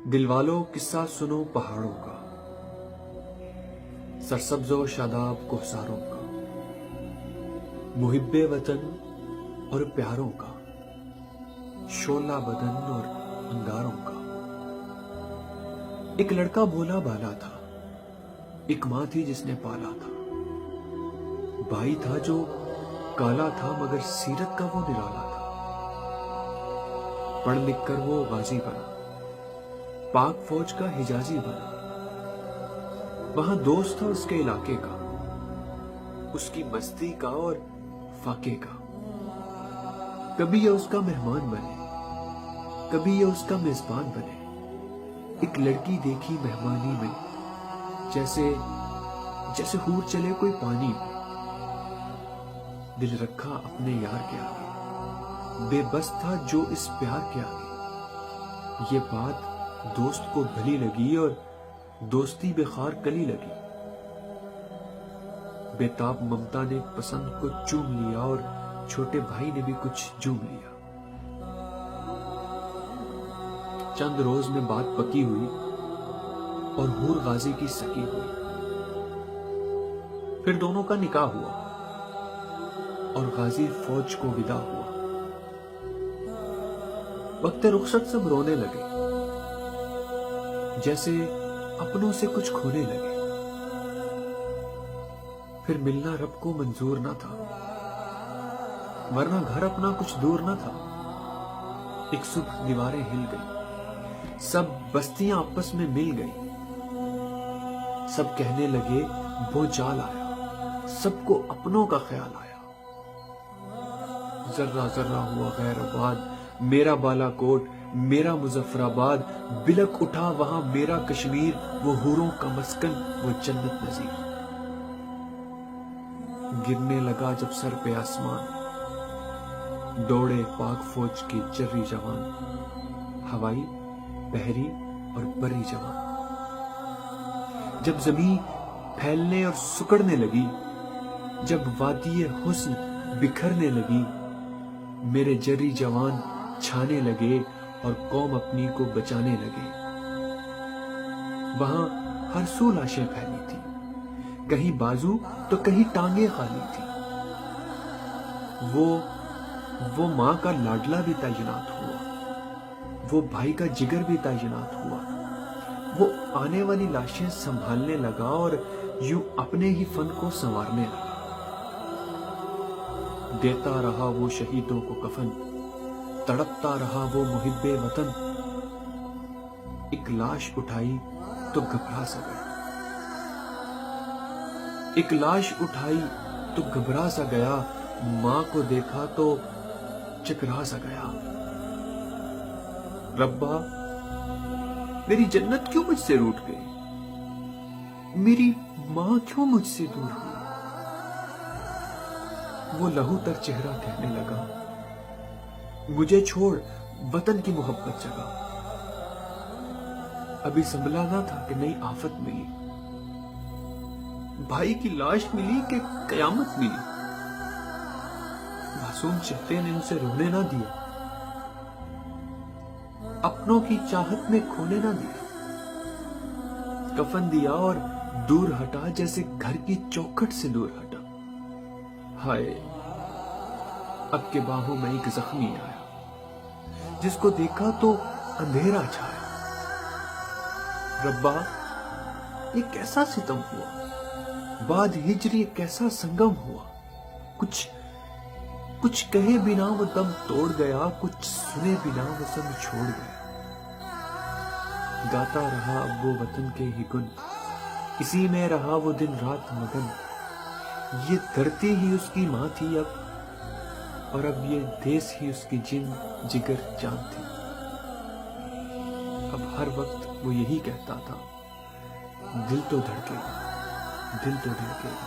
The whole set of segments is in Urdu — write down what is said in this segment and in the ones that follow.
دل والو قصہ سنو پہاڑوں کا، سرسبز و شاداب کوہساروں کا، محب وطن اور پیاروں کا، شعلہ بدن اور انگاروں کا۔ ایک لڑکا بھولا بالا تھا، ایک ماں تھی جس نے پالا تھا، بھائی تھا جو کالا تھا مگر سیرت کا وہ نرالا تھا۔ پڑھ لکھ کر وہ غازی بنا، پاک فوج کا حجازی بنا۔ وہاں دوست تھا اس کے علاقے کا، اس کی مستی کا اور فاقے کا۔ کبھی یہ اس کا مہمان بنے، کبھی یہ اس کا میزبان بنے۔ ایک لڑکی دیکھی مہمانی میں، جیسے حور چلے کوئی پانی میں۔ دل رکھا اپنے یار کے آگے، بے بس تھا جو اس پیار کے آگے۔ یہ بات دوست کو بھلی لگی اور دوستی بے خار کلی لگی۔ بے تاب ممتا نے پسند کو چوم لیا اور چھوٹے بھائی نے بھی کچھ جوم لیا۔ چند روز میں بات پکی ہوئی اور حور غازی کی سکی ہوئی۔ پھر دونوں کا نکاح ہوا اور غازی فوج کو ودا ہوا۔ وقت رخصت سب رونے لگے، جیسے اپنوں سے کچھ کھونے لگے۔ پھر ملنا رب کو منظور نہ تھا، ورنہ گھر اپنا کچھ دور نہ تھا۔ ایک صبح دیواریں ہل گئی، سب بستیاں آپس میں مل گئی۔ سب کہنے لگے وہ جال آیا، سب کو اپنوں کا خیال آیا۔ ذرہ ذرہ ہوا غیر آباد، میرا بالا کوٹ، میرا مظفر آباد۔ بلک اٹھا وہاں میرا کشمیر، وہ حوروں کا مسکن، وہ جنت نظیر۔ گرنے لگا جب سر پہ آسمان، دوڑے پاک فوج کے جری جوان، ہوائی، بحری اور بری جوان۔ جب زمین پھیلنے اور سکڑنے لگی، جب وادی حسن بکھرنے لگی، میرے جری جوان چھانے لگے اور قوم اپنی کو بچانے لگے۔ وہاں ہر سو لاشیں پھیلی تھی، کہیں بازو تو کہیں ٹانگیں خالی تھی۔ وہ ماں کا لاڈلا بھی تعینات ہوا، وہ بھائی کا جگر بھی تعینات ہوا۔ وہ آنے والی لاشیں سنبھالنے لگا اور یوں اپنے ہی فن کو سنوارنے لگا۔ دیتا رہا وہ شہیدوں کو کفن، تڑپتا رہا وہ محب وطن۔ ایک لاش اٹھائی تو گھبرا سا گیا، ایک لاش اٹھائی تو گھبرا سا گیا۔ ماں کو دیکھا تو چکرا سا گیا۔ ربا میری جنت کیوں مجھ سے روٹ گئی، میری ماں کیوں مجھ سے دور ہوئی۔ وہ لہو تر چہرہ کہنے لگا، مجھے چھوڑ وطن کی محبت جگا۔ ابھی سنبھلا نہ تھا کہ نئی آفت ملی، بھائی کی لاش ملی کہ قیامت ملی۔ معصوم چہرے نے اسے رونے نہ دیا، اپنوں کی چاہت میں کھونے نہ دیا۔ کفن دیا اور دور ہٹا، جیسے گھر کی چوکھٹ سے دور ہٹا۔ ہائے اب کے باہوں میں ایک زخمی آیا، جس کو دیکھا تو اندھیرا چھایا۔ ربا یہ کیسا ستم ہوا، بعد ہجر یہ کیسا سنگم ہوا۔ کچھ کہے بنا وہ دم توڑ گیا، کچھ سنے بنا وہ سب چھوڑ گیا۔ گاتا رہا اب وہ وطن کے ہی گن، اسی میں رہا وہ دن رات مگن۔ یہ دھرتی ہی اس کی ماں تھی اب، اور اب یہ دیس ہی اس کی جن جگر جان تھی۔ اب ہر وقت وہ یہی کہتا تھا، دل تو دھڑکے گا، دل تو دھڑکے گا،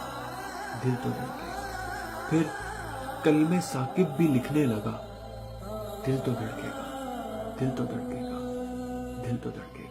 دل تو دھڑکے گا۔ پھر کلمے ثاقب بھی لکھنے لگا، دل تو دھڑکے گا، دل تو دھڑکے گا، دل تو دھڑکے گا۔